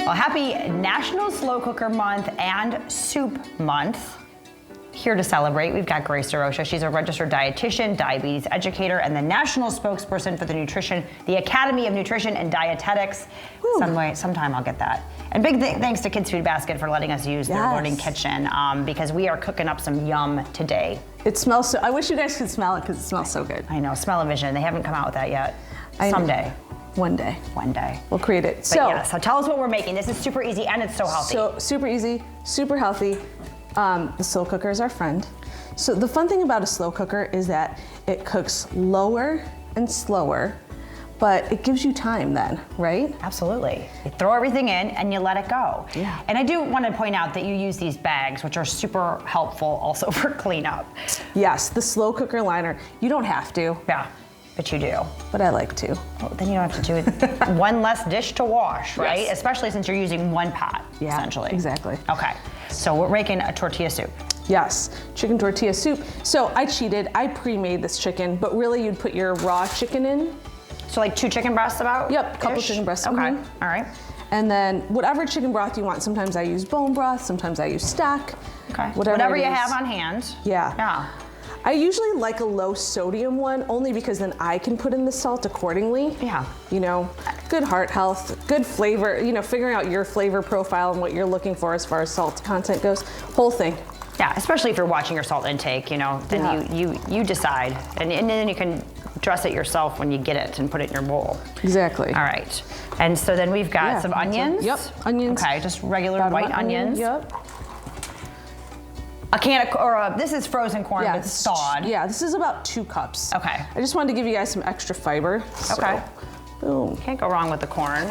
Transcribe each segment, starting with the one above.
Well, happy National Slow Cooker Month and Soup Month. Here to celebrate, we've got Grace Derocha. She's a registered dietitian, diabetes educator, and the national spokesperson for the Academy of Nutrition and Dietetics. Sometime I'll get that. And big thanks to Kids Food Basket for letting us use their learning kitchen because we are cooking up some yum today. It smells so, I wish you guys could smell it because it smells so good. I know, smell-o-vision. They haven't come out with that yet. Someday. One day. One day. We'll create it. So tell us what we're making. This is super easy and it's so healthy. So super easy, super healthy. The slow cooker is our friend. So the fun thing about a slow cooker is that it cooks lower and slower, but it gives you time then, right? Absolutely. You throw everything in and you let it go. Yeah. And I do want to point out that you use these bags, which are super helpful also for cleanup. Yes, the slow cooker liner. You don't have to. Yeah, but you do. But I like to. Well, then you don't have to do it. One less dish to wash, right? Yes. Especially since you're using one pot, essentially. Exactly. Okay, so we're making a tortilla soup. Yes, chicken tortilla soup. So I cheated, I pre-made this chicken, but really you'd put your raw chicken in. So like 2 chicken breasts about? Yep, couple chicken breasts. Okay, all right. And then whatever chicken broth you want. Sometimes I use bone broth, sometimes I use stock. Okay, whatever you have on hand. Yeah. Yeah. I usually like a low sodium one only because then I can put in the salt accordingly. Yeah. You know, good heart health, good flavor, you know, figuring out your flavor profile and what you're looking for as far as salt content goes, whole thing. Yeah, especially if you're watching your salt intake, you know, then you decide. And then you can dress it yourself when you get it and put it in your bowl. Exactly. All right. And so then we've got some onions. Yep, onions. Okay, just regular white onions. Yep. A can of, this is frozen corn, but it's thawed. Yeah, this is about 2 cups. Okay. I just wanted to give you guys some extra fiber. Okay. Boom. Can't go wrong with the corn.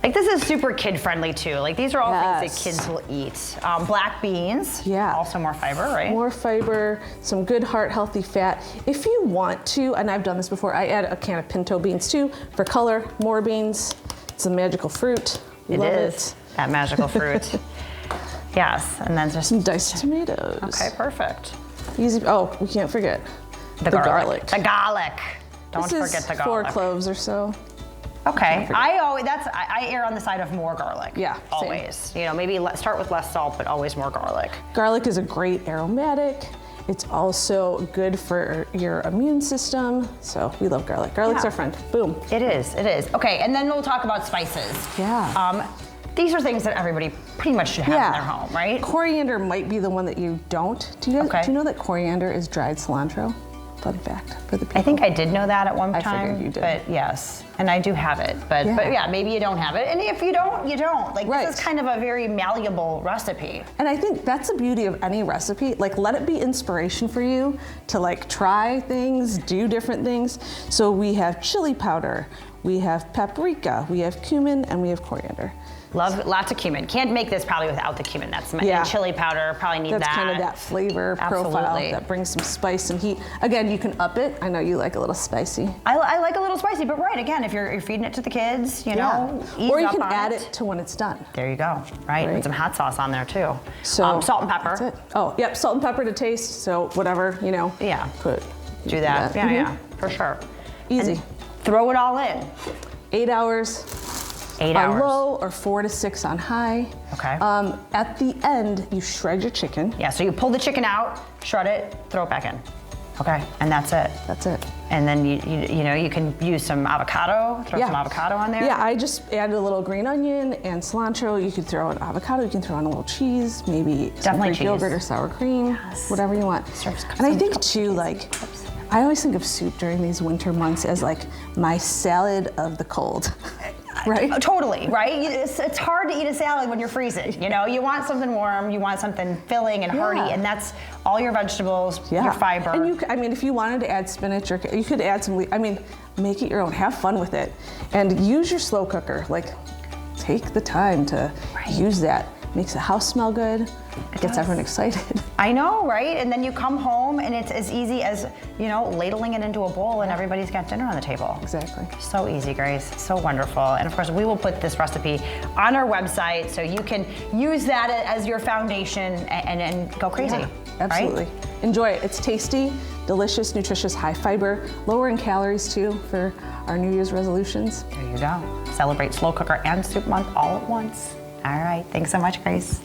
Like this is super kid friendly too. Like these are all things that kids will eat. Black beans. Yeah. Also more fiber, right? More fiber, some good heart healthy fat. If you want to, and I've done this before, I add a can of pinto beans too for color, more beans. It's a magical fruit. Love it. That magical fruit. Yes, and then just some diced tomatoes. Okay, perfect. Easy. Oh, we can't forget the garlic. The garlic. Don't forget the garlic. 4 cloves or so. Okay, I err on the side of more garlic. Yeah, always. Same. You know, maybe start with less salt, but always more garlic. Garlic is a great aromatic. It's also good for your immune system. So we love garlic. Garlic's our friend. Boom. It is. It is. Okay, and then we'll talk about spices. Yeah. These are things that everybody pretty much should have in their home, right? Coriander might be the one that you don't. Do you know that coriander is dried cilantro? Fun fact for the people. I think I did know that at one time. I figured you did. But yes, and I do have it. But yeah, maybe you don't have it. And if you don't, you don't. Like this is kind of a very malleable recipe. And I think that's the beauty of any recipe. Like let it be inspiration for you to like try things, do different things. So we have chili powder, we have paprika, we have cumin, and we have coriander. Love lots of cumin. Can't make this probably without the cumin. That's and chili powder. Probably need that. That's kind of that flavor profile that brings some spice and heat. Again, you can up it. I know you like a little spicy. I like a little spicy, but again, if you're feeding it to the kids, you know, or you can add it to when it's done. There you go. Right, and some hot sauce on there too. So salt and pepper. That's it. Oh, yep, salt and pepper to taste. So whatever, you know. Yeah. Do that. Yeah, for sure. Easy. And throw it all in. 8 hours. 8 hours. On low or 4 to 6 on high. Okay. At the end, you shred your chicken. Yeah, so you pull the chicken out, shred it, throw it back in. Okay, and that's it. That's it. And then you know, you can use some avocado, throw some avocado on there. Yeah, I just added a little green onion and cilantro. You could throw in avocado, you can throw in a little cheese, maybe some Greek yogurt or sour cream, whatever you want. And I think too, like, I always think of soup during these winter months as like my salad of the cold. Right? Totally, right? It's hard to eat a salad when you're freezing. You know, you want something warm, you want something filling and hearty, and that's all your vegetables, your fiber. And I mean, if you wanted to add spinach, or you could add some, I mean, make it your own, have fun with it. And use your slow cooker. Like, take the time to use that. Makes the house smell good. It gets everyone excited. I know, right? And then you come home and it's as easy as, you know, ladling it into a bowl and everybody's got dinner on the table. Exactly. So easy, Grace. So wonderful. And of course, we will put this recipe on our website so you can use that as your foundation and go crazy. Yeah, absolutely. Right? Enjoy it. It's tasty. delicious, nutritious, high fiber, lower in calories too for our New Year's resolutions. There you go. Celebrate Slow Cooker and Soup Month all at once. All right, thanks so much, Grace.